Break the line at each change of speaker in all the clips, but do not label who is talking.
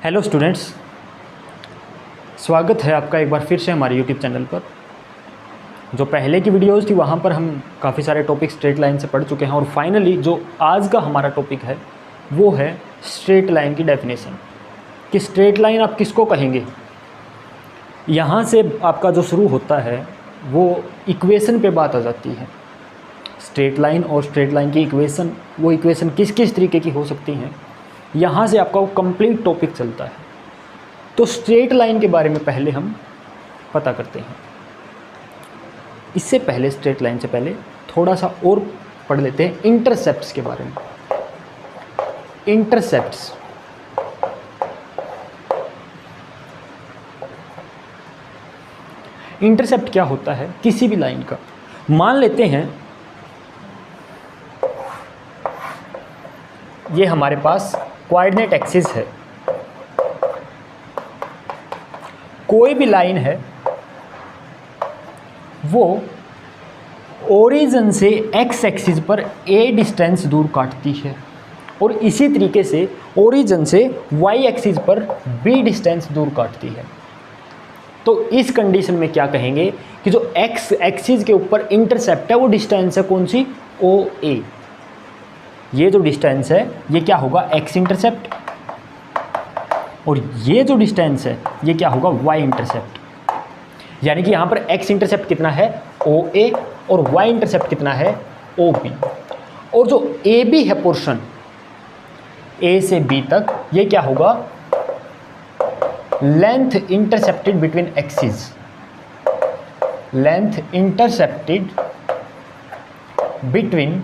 Hello students, स्वागत है आपका एक बार फिर से हमारे यूट्यूब चैनल पर। जो पहले की वीडियोज़ थी वहाँ पर हम काफ़ी सारे टॉपिक स्ट्रेट लाइन से पढ़ चुके हैं और फाइनली जो आज का हमारा टॉपिक है वो है स्ट्रेट लाइन की डेफिनेशन कि स्ट्रेट लाइन आप किसको कहेंगे। यहाँ से आपका जो शुरू होता है वो इक्वेशन पे बात आ जाती है। स्ट्रेट लाइन और स्ट्रेट लाइन की इक्वेशन, वो इक्वेशन किस किस तरीके की हो सकती हैं, यहाँ से आपका वो कंप्लीट टॉपिक चलता है। तो स्ट्रेट लाइन के बारे में पहले हम पता करते हैं। इससे पहले स्ट्रेट लाइन से पहले थोड़ा सा और पढ़ लेते हैं इंटरसेप्ट्स के बारे में। इंटरसेप्ट्स इंटरसेप्ट क्या होता है किसी भी लाइन का। मान लेते हैं ये हमारे पास कोऑर्डिनेट एक्सिस है, कोई भी लाइन है वो ओरिजिन से एक्स एक्सिस पर ए डिस्टेंस दूर काटती है और इसी तरीके से ओरिजिन से वाई एक्सिस पर बी डिस्टेंस दूर काटती है। तो इस कंडीशन में क्या कहेंगे कि जो एक्स एक्सिस के ऊपर इंटरसेप्ट है वो डिस्टेंस है कौन सी, ओ ए। ये जो डिस्टेंस है ये क्या होगा, एक्स इंटरसेप्ट, और ये जो डिस्टेंस है ये क्या होगा, वाई इंटरसेप्ट। यानी कि यहाँ पर एक्स इंटरसेप्ट कितना है, ओ ए, और वाई इंटरसेप्ट कितना है, ओ बी। और जो ए बी है पोर्शन ए से बी तक, ये क्या होगा, length intercepted between axis. Length intercepted between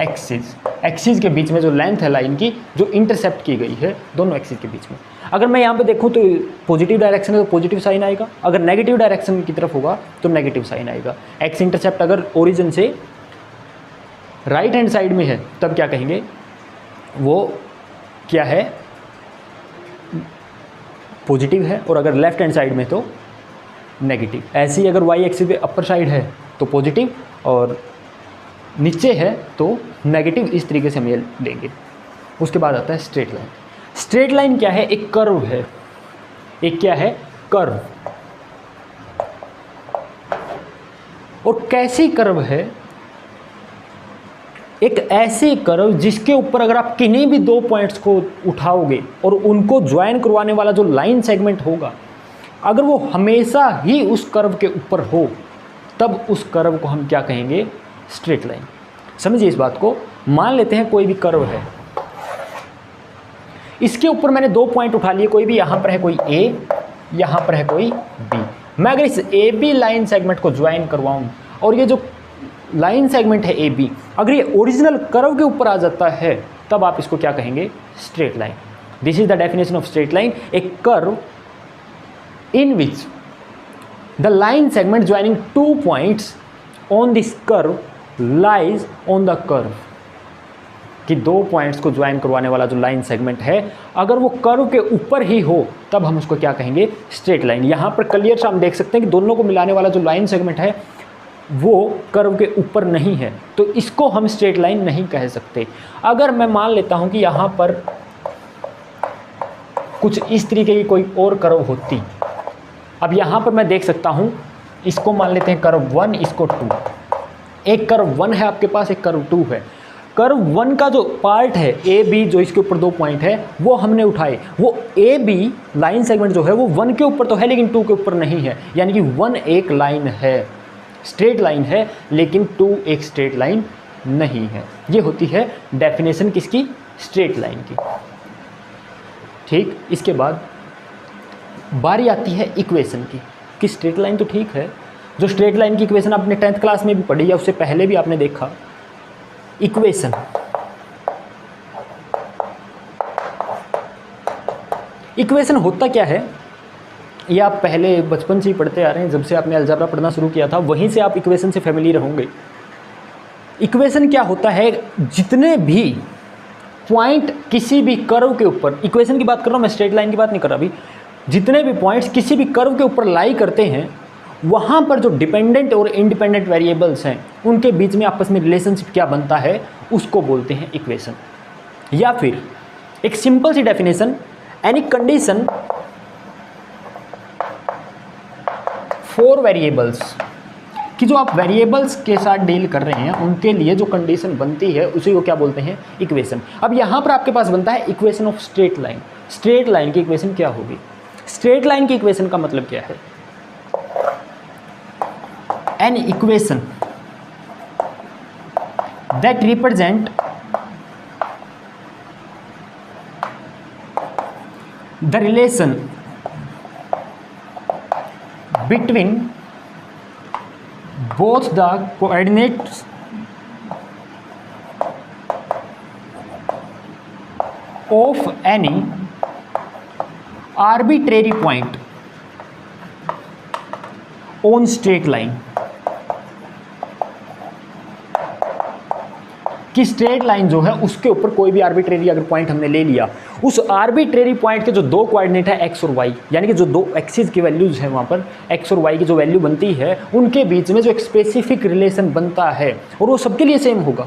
axis, axis के बीच में जो लेंथ है लाइन की जो इंटरसेप्ट की गई है दोनों एक्सिस के बीच में। अगर मैं यहाँ पे देखूँ तो पॉजिटिव डायरेक्शन है तो पॉजिटिव साइन आएगा, अगर नेगेटिव डायरेक्शन की तरफ होगा तो नेगेटिव साइन आएगा। एक्स इंटरसेप्ट अगर ओरिजिन से राइट हैंड साइड में है तब क्या कहेंगे, वो क्या है, पॉजिटिव है, और अगर लेफ्ट हैंड साइड में तो नेगेटिव। ऐसे ही अगर वाई एक्सिस पे अपर साइड है तो पॉजिटिव और नीचे है तो नेगेटिव। इस तरीके से हम ये लेंगे। उसके बाद आता है स्ट्रेट लाइन। स्ट्रेट लाइन क्या है, एक कर्व है। एक क्या है, कर्व। और कैसी कर्व है, एक ऐसे कर्व जिसके ऊपर अगर आप किन्हीं भी दो पॉइंट्स को उठाओगे और उनको ज्वाइन करवाने वाला जो लाइन सेगमेंट होगा, अगर वो हमेशा ही उस कर्व के ऊपर हो तब उस कर्व को हम क्या कहेंगे, स्ट्रेट लाइन। समझिए इस बात को। मान लेते हैं कोई भी कर्व है, इसके ऊपर मैंने दो पॉइंट उठा लिए, कोई भी, यहां पर है कोई ए, यहां पर है कोई बी। मैं अगर इस ए बी लाइन सेगमेंट को ज्वाइन करवाऊं और ये जो लाइन सेगमेंट है ए बी अगर ये ओरिजिनल कर्व के ऊपर आ जाता है तब आप इसको क्या कहेंगे, straight line. This is the definition of straight line, A curve in which the line segment joining two points on this curve lies on the curve. कि दो पॉइंट्स को ज्वाइन करवाने वाला जो लाइन सेगमेंट है अगर वो कर्व के ऊपर ही हो तब हम उसको क्या कहेंगे, स्ट्रेट लाइन। यहाँ पर क्लियर से हम देख सकते हैं कि दोनों को मिलाने वाला जो लाइन सेगमेंट है वो कर्व के ऊपर नहीं है, तो इसको हम स्ट्रेट लाइन नहीं कह सकते। अगर मैं मान लेता हूँ कि यहाँ पर कुछ इस तरीके की कोई और कर्व होती, अब यहाँ पर मैं देख सकता हूँ, इसको मान लेते हैं कर्व 1, इसको 2। एक कर्व 1 है आपके पास, एक कर्व 2 है। कर्व 1 का जो पार्ट है ए बी, जो इसके ऊपर दो पॉइंट है वो हमने उठाए। वो ए बी लाइन सेगमेंट जो है वो 1 के ऊपर तो है लेकिन 2 के ऊपर नहीं है। यानी कि 1 एक लाइन है, स्ट्रेट लाइन है, लेकिन 2 एक स्ट्रेट लाइन नहीं है। ये होती है डेफिनेशन किसकी, स्ट्रेट लाइन की। ठीक, इसके बाद बारी आती है इक्वेशन की कि स्ट्रेट लाइन तो ठीक है, जो स्ट्रेट लाइन की इक्वेशन आपने 10th क्लास में भी पढ़ी या उससे पहले भी आपने देखा। इक्वेशन, इक्वेशन होता क्या है ये आप पहले बचपन से ही पढ़ते आ रहे हैं। जब से आपने अलजेब्रा पढ़ना शुरू किया था वहीं से आप इक्वेशन से फैमिलियर होंगे। इक्वेशन क्या होता है, जितने भी पॉइंट किसी भी कर्व के ऊपर, इक्वेशन की बात कर रहा हूँ मैं, स्ट्रेट लाइन की बात नहीं कर रहा अभी, जितने भी पॉइंट्स किसी भी कर्व के ऊपर लाई करते हैं वहाँ पर जो डिपेंडेंट और इंडिपेंडेंट वेरिएबल्स हैं उनके बीच में आपस में रिलेशनशिप क्या बनता है उसको बोलते हैं इक्वेशन। या फिर एक सिंपल सी definition, any condition for variables, कि जो आप वेरिएबल्स के साथ डील कर रहे हैं उनके लिए जो कंडीशन बनती है उसी को क्या बोलते हैं, इक्वेशन। अब यहाँ पर आपके पास बनता है equation of straight line. Straight line की इक्वेशन क्या होगी? स्ट्रेट लाइन की इक्वेशन का मतलब क्या है? An equation that represent the relation between both the coordinates of any arbitrary point on straight line, कि स्ट्रेट लाइन जो है उसके ऊपर कोई भी आर्बिट्रेरी अगर पॉइंट हमने ले लिया, उस आर्बिट्रेरी पॉइंट के जो दो कोऑर्डिनेट है एक्स और वाई, यानी कि जो दो एक्सिस की वैल्यूज है वहाँ पर एक्स और वाई की जो वैल्यू बनती है उनके बीच में जो एक स्पेसिफिक रिलेशन बनता है और वो सबके लिए सेम होगा।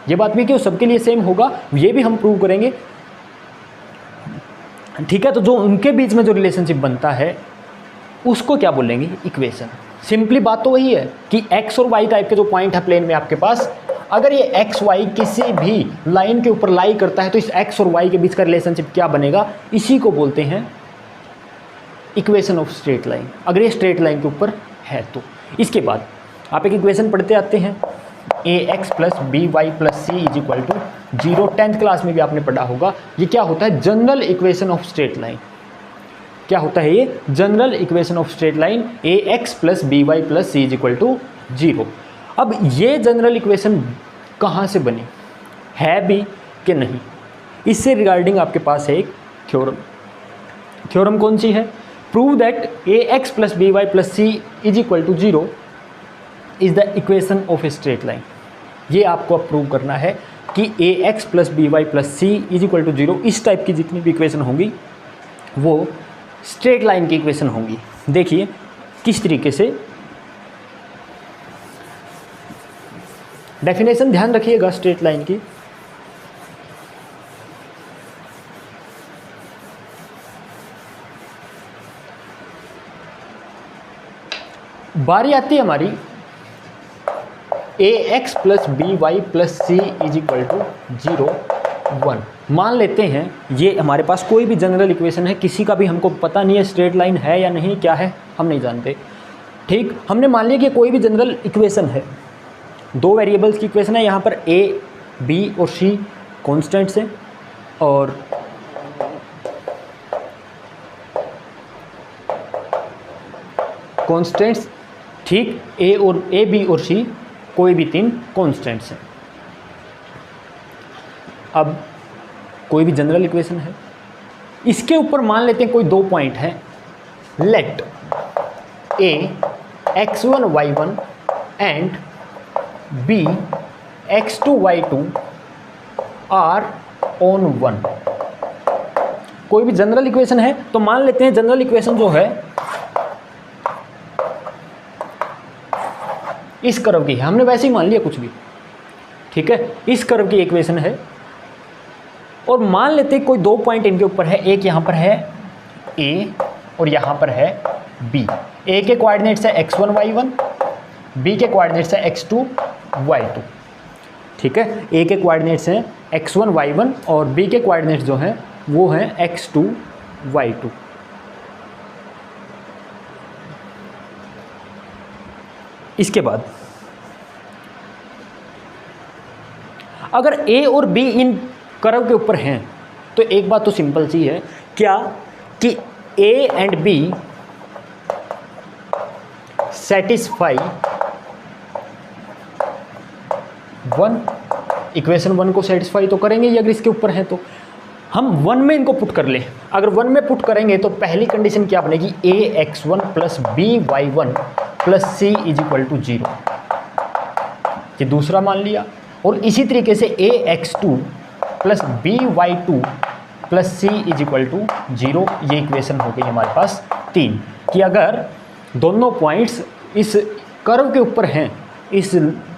ये बात भी कि वो सबके लिए सेम होगा, ये भी हम प्रूव करेंगे। ठीक है, तो जो उनके बीच में जो रिलेशनशिप बनता है उसको क्या बोलेंगे, इक्वेशन। सिंपली बात तो वही है कि एक्स और वाई टाइप के जो पॉइंट है प्लेन में आपके पास, अगर ये एक्स वाई किसी भी लाइन के ऊपर लाई करता है तो इस एक्स और वाई के बीच का रिलेशनशिप क्या बनेगा, इसी को बोलते हैं इक्वेशन ऑफ स्ट्रेट लाइन, अगर ये स्ट्रेट लाइन के ऊपर है तो। इसके बाद आप एक इक्वेशन पढ़ते आते हैं, a x plus B Y plus C is equal to 0। 10th class में भी आपने पढ़ा होगा। ये क्या होता है, general equation of straight line. क्या होता है ये, general equation of straight line, a x plus B Y plus C is equal to 0। अब ये जनरल इक्वेशन कहाँ से बनी है भी कि नहीं, इससे रिगार्डिंग आपके पास है एक थ्योरम। थ्योरम कौन सी है, prove that a x plus B Y plus C is equal to 0 is the equation of a straight line. ये आपको प्रूव करना है कि a x plus B Y plus C is equal to 0, इस type की जितनी भी equation होंगी वो स्ट्रेट लाइन की इक्वेशन होंगी। देखिए किस तरीके से, डेफिनेशन ध्यान रखिएगा स्ट्रेट लाइन की। बारी आती है हमारी a x plus B Y plus C is equal to 0 1। मान लेते हैं ये हमारे पास कोई भी जनरल इक्वेशन है, किसी का भी हमको पता नहीं है स्ट्रेट लाइन है या नहीं, क्या है हम नहीं जानते। ठीक, हमने मान लिया कि कोई भी जनरल इक्वेशन है, दो वेरिएबल्स की इक्वेशन है, यहाँ पर ए बी और सी कॉन्स्टेंट्स हैं और कॉन्स्टेंट्स, ठीक, ए बी और सी कोई भी तीन कॉन्स्टेंट्स हैं। अब कोई भी जनरल इक्वेशन है, इसके ऊपर मान लेते हैं कोई दो पॉइंट है, let A x1 y1 and b x2 y2 are on 1। कोई भी जनरल इक्वेशन है तो मान लेते हैं जनरल इक्वेशन जो है इस कर्व की है, हमने वैसे ही मान लिया कुछ भी, ठीक है, इस कर्व की इक्वेशन है और मान लेते हैं कोई दो पॉइंट इनके ऊपर है, एक यहाँ पर है a और यहाँ पर है b। a के कोऑर्डिनेट्स है x1 y1, b के कोऑर्डिनेट्स है x2 y2, ठीक है, a के कोऑर्डिनेट्स हैं x1 y1 और b के कोऑर्डिनेट्स जो हैं वो हैं x2 y2। इसके बाद अगर a और b इन कर्व के ऊपर हैं तो एक बात तो सिंपल सी है, क्या कि a and b satisfy 1, equation 1 को सेटिस्फाई तो करेंगे ये अगर इसके ऊपर है तो। हम 1 में इनको पुट कर लें, अगर 1 में पुट करेंगे तो पहली कंडीशन क्या बनेगी, a x1 plus b y1 plus c is equal to 0, ये दूसरा मान लिया। और इसी तरीके से a x2 plus b y2 plus c is equal to 0, ये इक्वेशन हो गई हमारे पास 3, कि अगर दोनों पॉइंट्स इस कर्व के ऊपर हैं, इस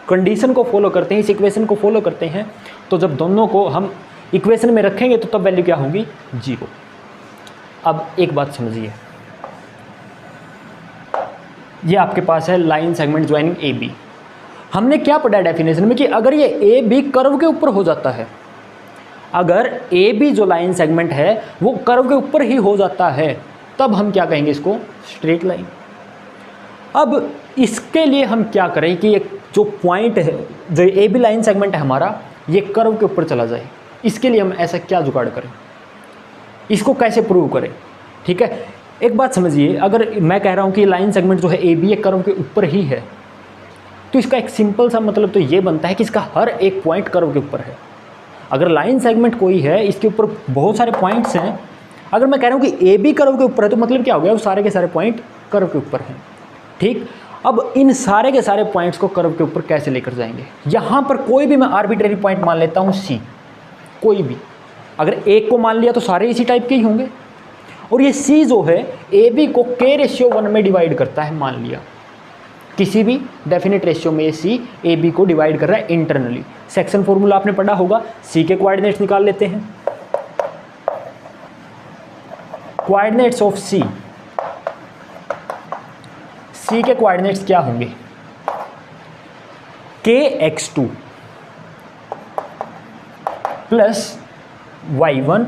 कंडीशन को फॉलो करते हैं, इस इक्वेशन को फॉलो करते हैं, तो जब दोनों को हम इक्वेशन में रखेंगे तो तब वैल्यू क्या होगी, 0। अब एक बात समझिए, ये आपके पास है line segment joining A B. हमने क्या पढ़ा है डेफिनेशन में कि अगर ये ए बी कर्व के ऊपर हो जाता है, अगर ए बी जो लाइन सेगमेंट है वो कर्व के ऊपर ही हो जाता है, तब हम क्या कहेंगे इसको, स्ट्रेट लाइन। अब इसके लिए हम क्या करें कि एक जो पॉइंट है, जो ए बी लाइन सेगमेंट है हमारा, ये कर्व के ऊपर चला जाए। इसके लिए हम ऐसा क्या जुगाड़ करें, इसको कैसे प्रूव करें। ठीक है, एक बात समझिए, अगर मैं कह रहा हूँ कि लाइन सेगमेंट जो है ए बी, ये कर्व के ऊपर ही है, तो इसका एक सिंपल सा मतलब तो ये बनता है कि इसका हर एक पॉइंट कर्व के ऊपर है। अगर लाइन सेगमेंट कोई है, इसके ऊपर बहुत सारे पॉइंट्स हैं, अगर मैं कह रहा हूँ कि ए बी कर्व के ऊपर है, तो मतलब क्या हो गया, वो सारे के सारे पॉइंट कर्व के ऊपर हैं। ठीक, अब इन सारे के सारे पॉइंट्स को कर्व के ऊपर कैसे लेकर जाएंगे। यहाँ पर कोई भी मैं आर्बिट्रेरी पॉइंट मान लेता हूँ सी, कोई भी, अगर एक को मान लिया तो सारे इसी टाइप के ही होंगे। और ये सी जो है ए बी को k/1 में डिवाइड करता है, मान लिया किसी भी डेफिनेट रेशियो में सी ए बी को डिवाइड कर रहा है इंटरनली। सेक्शन फॉर्मूला आपने पढ़ा होगा, सी के कोऑर्डिनेट्स निकाल लेते हैं। कोऑर्डिनेट्स ऑफ सी, सी के कोऑर्डिनेट्स क्या होंगे, kx2 plus y1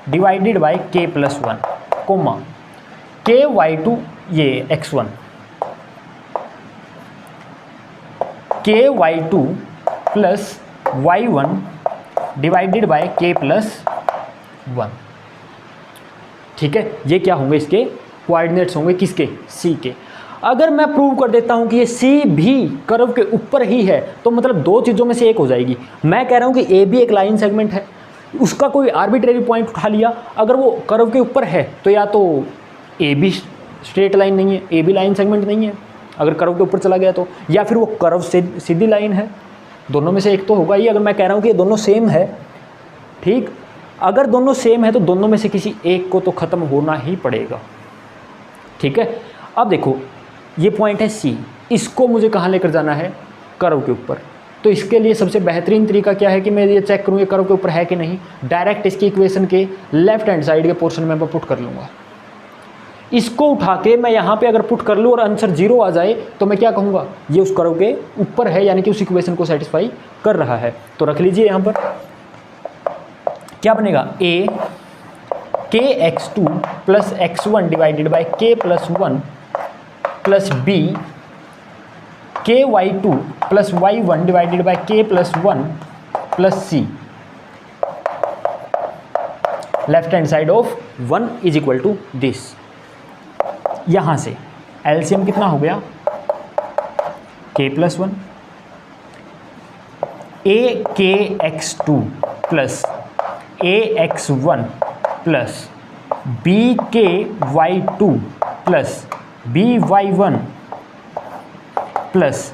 divided by k+1 coma ky2, ये x1 ky2 plus y1 divided by k+1। ठीक है, ये क्या होंगे, इसके कोऑर्डिनेट्स होंगे, किसके, सी के। अगर मैं प्रूव कर देता हूं कि ये सी भी कर्व के ऊपर ही है, तो मतलब दो चीज़ों में से एक हो जाएगी। मैं कह रहा हूं कि ए बी एक लाइन सेगमेंट है, उसका कोई आर्बिट्रेरी पॉइंट उठा लिया, अगर वो कर्व के ऊपर है तो या तो ए बी स्ट्रेट लाइन नहीं है, ए बी लाइन सेगमेंट नहीं है अगर कर्व के ऊपर चला गया तो, या फिर वो कर्व से सीधी लाइन है, दोनों में से एक तो होगा ही। अगर मैं कह रहा हूँ कि ये दोनों सेम है, ठीक, अगर दोनों सेम है तो दोनों में से किसी एक को तो ख़त्म होना ही पड़ेगा। ठीक है, अब देखो ये पॉइंट है सी, इसको मुझे कहाँ लेकर जाना है, कर्व के ऊपर। तो इसके लिए सबसे बेहतरीन तरीका क्या है कि मैं ये चेक करूँ ये कर्व के ऊपर है कि नहीं। डायरेक्ट इसकी इक्वेशन के लेफ्ट हैंड साइड के पोर्शन में मैं पुट कर लूँगा। इसको उठा के मैं यहाँ पे अगर पुट कर लूँ और आंसर 0 आ जाए तो मैं क्या कहूँगा, ये उस कर्व के ऊपर है, यानी कि उस इक्वेशन को सेटिस्फाई कर रहा है। तो रख लीजिए यहाँ पर क्या बनेगा, a kx2 plus x1 divided by k+1 plus b ky2 plus y1 divided by k+1 plus c, left hand side of 1 is equal to this. यहां से एलसीएम कितना हो गया, k+1 akx2 plus ax1 plus bky2 plus by1 plus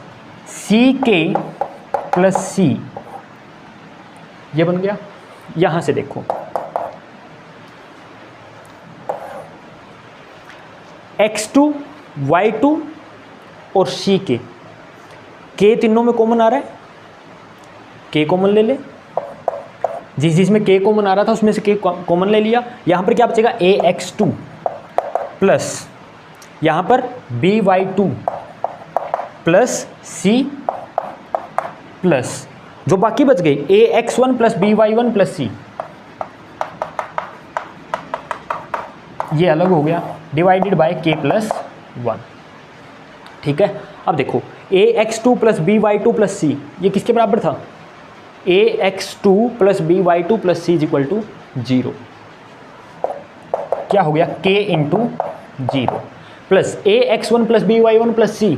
ck plus c, ये बन गया। यहां से देखो x2 y2 और ck, k तीनों में कॉमन आ रहा है, k कॉमन ले ले, जिसमें k कॉमन आ रहा था उसमें से k कॉमन ले लिया। यहाँ पर क्या बचेगा, ax2 प्लस यहाँ पर by2 प्लस c प्लस जो बाकी बच गई ax1 plus by1 plus c, ये अलग हो गया, डिवाइडेड बाय k+1। ठीक है, अब देखो ax2 plus by2 plus c, ये किसके बराबर था, ax2 plus by2 plus c is equal to 0। क्या हो गया, k into 0 plus ax1 plus by1 plus c,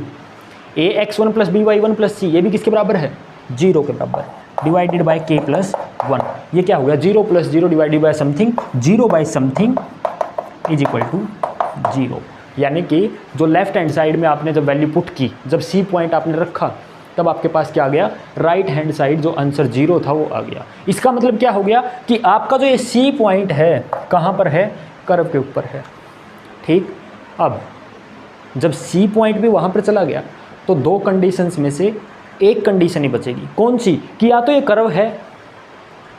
ax1 plus by1 plus c, ये भी किसके बराबर है, 0 के बराबर, डिवाइडेड बाय k+1। ये क्या हो गया, 0 plus 0 divided by something, 0 by something is equal to 0। यानी कि जो लेफ्ट हैंड साइड में आपने जब वैल्यू पुट की, जब सी पॉइंट आपने रखा, तब आपके पास क्या आ गया, राइट हैंड साइड जो आंसर 0 था वो आ गया। इसका मतलब क्या हो गया कि आपका जो ये सी पॉइंट है कहाँ पर है, कर्व के ऊपर है। ठीक, अब जब सी पॉइंट भी वहाँ पर चला गया तो दो कंडीशंस में से एक कंडीशन ही बचेगी, कौन सी, कि या तो ये कर्व है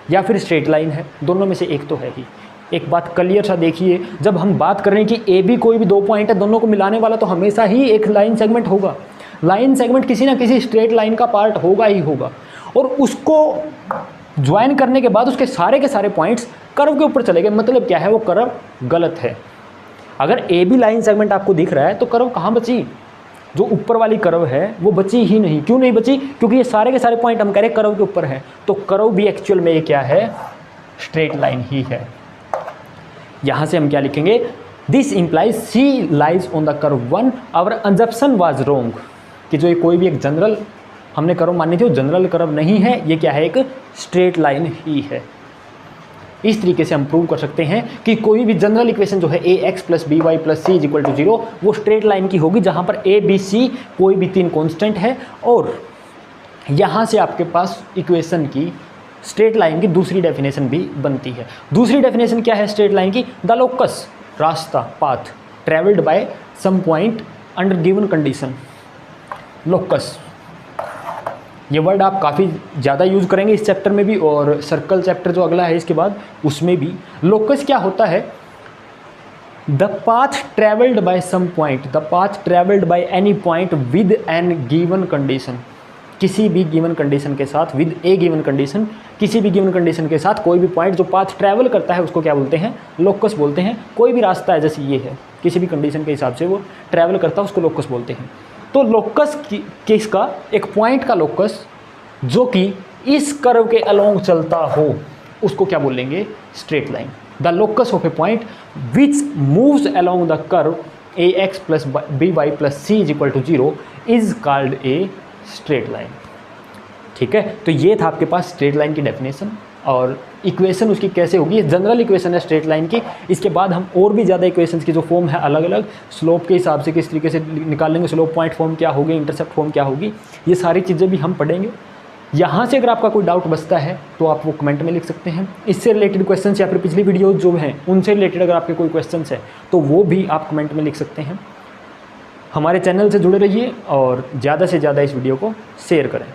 या फिर स्ट्रेट लाइन है, दोनों में से एक तो है ही। एक बात क्लियर सा देखिए, जब हम बात कर रहे हैं कि ए बी कोई भी दो पॉइंट है, दोनों को मिलाने वाला तो हमेशा ही एक लाइन सेगमेंट होगा। लाइन सेगमेंट किसी ना किसी स्ट्रेट लाइन का पार्ट होगा ही होगा, और उसको ज्वाइन करने के बाद उसके सारे के सारे पॉइंट्स कर्व के ऊपर चले गए, मतलब क्या है, वो कर्व गलत है। अगर ए बी लाइन सेगमेंट आपको दिख रहा है तो कर्व कहाँ बची, जो ऊपर वाली कर्व है वो बची ही नहीं। क्यों नहीं बची, क्योंकि ये सारे के सारे पॉइंट हम कह रहे हैं कर्व के ऊपर है, तो कर्व भी एक्चुअल में ये क्या है, स्ट्रेट लाइन ही है। यहाँ से हम क्या लिखेंगे, this implies c lies on the curve 1, our assumption was wrong, कि जो ये कोई भी एक जनरल हमने कर्व मानी थी वो जनरल कर्व नहीं है, ये क्या है, एक स्ट्रेट लाइन ही है। इस तरीके से हम प्रूव कर सकते हैं कि कोई भी जनरल इक्वेशन जो है a x plus B Y plus C is equal to 0 वो स्ट्रेट लाइन की होगी, जहाँ पर ए बी सी कोई भी 3 कॉन्स्टेंट है। और यहाँ से आपके पास इक्वेशन की स्ट्रेट लाइन की दूसरी डेफिनेशन भी बनती है। दूसरी डेफिनेशन क्या है स्ट्रेट लाइन की, द लोकस, रास्ता, path travelled by some point under given condition. Locus ये वर्ड आप काफ़ी ज़्यादा यूज़ करेंगे इस चैप्टर में भी, और सर्कल चैप्टर जो अगला है इसके बाद उसमें भी। लोकस क्या होता है, the path travelled by some point, the path travelled by any point with an given condition, किसी भी गिवन कंडीशन के साथ, विद ए गिवन कंडीशन, किसी भी गिवन कंडीशन के साथ कोई भी पॉइंट जो पाथ ट्रैवल करता है उसको क्या बोलते हैं, लोकस बोलते हैं। कोई भी रास्ता है जैसे ये है, किसी भी कंडीशन के हिसाब से वो ट्रैवल करता है उसको लोकस बोलते हैं। तो लोकस किसका, एक पॉइंट का लोकस जो कि इस कर्व के अलोंग चलता हो उसको क्या बोलेंगे, straight line. The locus of a point which moves along the curve A x plus B Y plus C is equal to 0 is called a straight line. ठीक है, तो ये था आपके पास स्ट्रेट लाइन की डेफिनेशन, और इक्वेशन उसकी कैसे होगी, ये जनरल इक्वेशन है स्ट्रेट लाइन की। इसके बाद हम और भी ज़्यादा इक्वेशंस की जो फॉर्म है अलग अलग स्लोप के हिसाब से किस तरीके से निकालेंगे, स्लोप पॉइंट फॉर्म क्या होगी, इंटरसेप्ट फॉर्म क्या होगी, ये सारी चीज़ें भी हम पढ़ेंगे। यहाँ से अगर आपका कोई डाउट बचता है तो आप वो कमेंट में लिख सकते हैं। इससे रिलेटेड क्वेश्चंस या फिर पिछली वीडियो जो हैं उनसे रिलेटेड अगर आपके कोई क्वेश्चंस है तो वो भी आप कमेंट में लिख सकते हैं। हमारे चैनल से जुड़े रहिए और ज़्यादा से ज़्यादा इस वीडियो को शेयर करें।